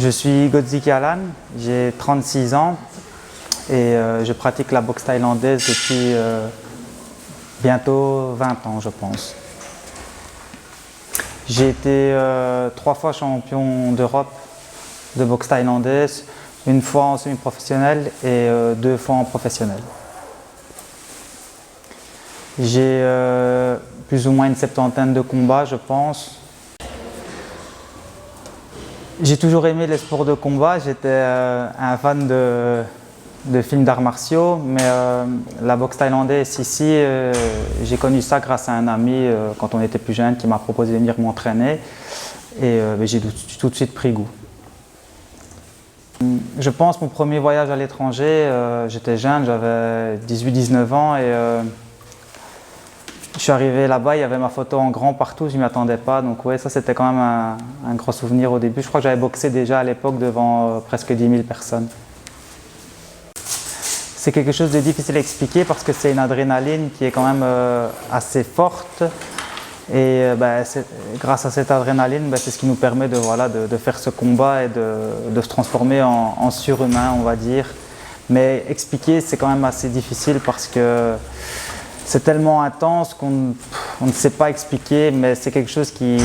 Je suis Godzik Alan, j'ai 36 ans et je pratique la boxe thaïlandaise depuis bientôt 20 ans, je pense. J'ai été 3 fois champion d'Europe de boxe thaïlandaise, une fois en semi-professionnel et 2 fois en professionnel. J'ai plus ou moins une septantaine de combats, je pense. J'ai toujours aimé les sports de combat, j'étais un fan de films d'arts martiaux, mais la boxe thaïlandaise ici, j'ai connu ça grâce à un ami quand on était plus jeune qui m'a proposé de venir m'entraîner et j'ai tout de suite pris goût. Je pense mon premier voyage à l'étranger, j'étais jeune, j'avais 18-19 ans et je suis arrivé là-bas, il y avait ma photo en grand partout, je ne m'y attendais pas, donc ouais, ça c'était quand même un gros souvenir au début. Je crois que j'avais boxé déjà à l'époque devant presque 10 000 personnes. C'est quelque chose de difficile à expliquer parce que c'est une adrénaline qui est quand même assez forte et grâce à cette adrénaline, c'est ce qui nous permet de faire ce combat et de se transformer en surhumain, on va dire. Mais expliquer, c'est quand même assez difficile parce que c'est tellement intense qu'on ne sait pas expliquer, mais c'est quelque chose qui...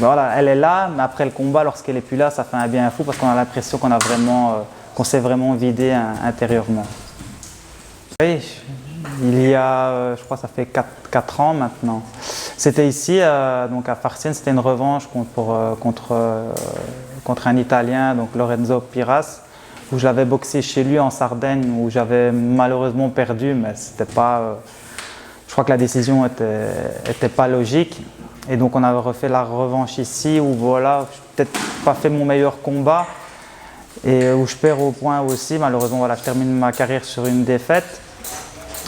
Voilà, elle est là, mais après le combat, lorsqu'elle n'est plus là, ça fait un bien fou parce qu'on a l'impression qu'on s'est vraiment vidé intérieurement. Oui, il y a, je crois que ça fait 4 ans maintenant. C'était ici, donc à Farciennes, c'était une revanche contre un Italien, donc Lorenzo Piras, où j'avais boxé chez lui en Sardaigne, où j'avais malheureusement perdu, mais c'était pas... je crois que la décision était pas logique. Et donc on avait refait la revanche ici, où voilà, je n'ai peut-être pas fait mon meilleur combat, et où je perds au point aussi. Malheureusement, voilà, je termine ma carrière sur une défaite.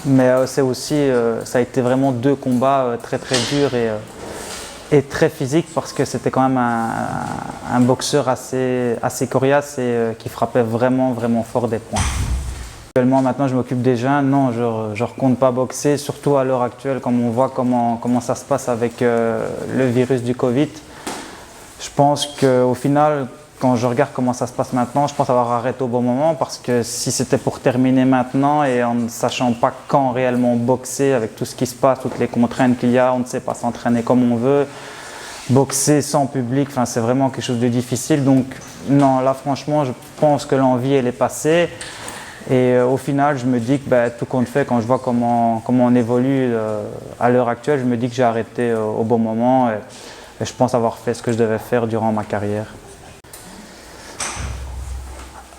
Mais c'est aussi, ça a été vraiment 2 combats très durs et très physiques parce que c'était quand même un boxeur assez coriace et qui frappait vraiment fort des points. Actuellement, maintenant, je m'occupe des jeunes. Non, je ne recompte pas boxer, surtout à l'heure actuelle, comme on voit comment ça se passe avec le virus du Covid. Je pense qu'au final, quand je regarde comment ça se passe maintenant, je pense avoir arrêté au bon moment parce que si c'était pour terminer maintenant et en ne sachant pas quand réellement boxer avec tout ce qui se passe, toutes les contraintes qu'il y a, on ne sait pas s'entraîner comme on veut, boxer sans public, c'est vraiment quelque chose de difficile. Donc non, là franchement, je pense que l'envie elle est passée et au final, je me dis que tout compte fait, quand je vois comment on évolue à l'heure actuelle, je me dis que j'ai arrêté au bon moment et je pense avoir fait ce que je devais faire durant ma carrière.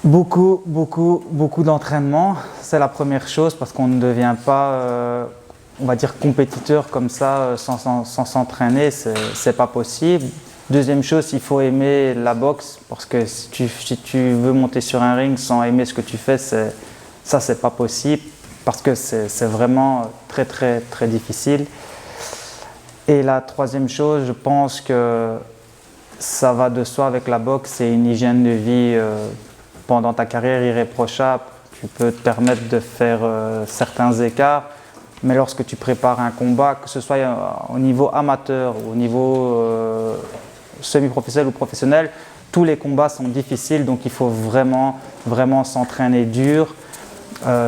Beaucoup d'entraînement, c'est la première chose parce qu'on ne devient pas, on va dire, compétiteur comme ça sans s'entraîner, c'est pas possible. Deuxième chose, il faut aimer la boxe parce que si tu veux monter sur un ring sans aimer ce que tu fais, ça c'est pas possible parce que c'est vraiment très difficile. Et la troisième chose, je pense que ça va de soi avec la boxe, c'est une hygiène de vie pendant ta carrière irréprochable. Tu peux te permettre de faire certains écarts, mais lorsque tu prépares un combat, que ce soit au niveau amateur ou au niveau semi-professionnel ou professionnel, tous les combats sont difficiles, donc il faut vraiment s'entraîner dur,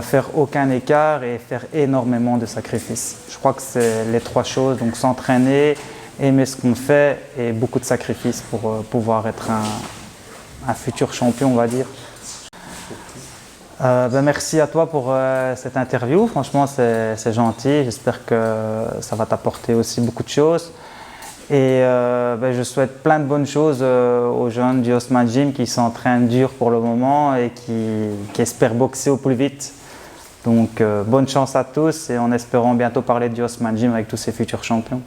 faire aucun écart et faire énormément de sacrifices. Je crois que c'est les 3 choses, donc s'entraîner, aimer ce qu'on fait et beaucoup de sacrifices pour pouvoir être un futur champion, on va dire. Merci à toi pour cette interview, franchement c'est gentil, j'espère que ça va t'apporter aussi beaucoup de choses. Et je souhaite plein de bonnes choses aux jeunes du Haussmann Gym qui s'entraînent dur pour le moment et qui espèrent boxer au plus vite. Donc bonne chance à tous et en espérant bientôt parler du Haussmann Gym avec tous ces futurs champions.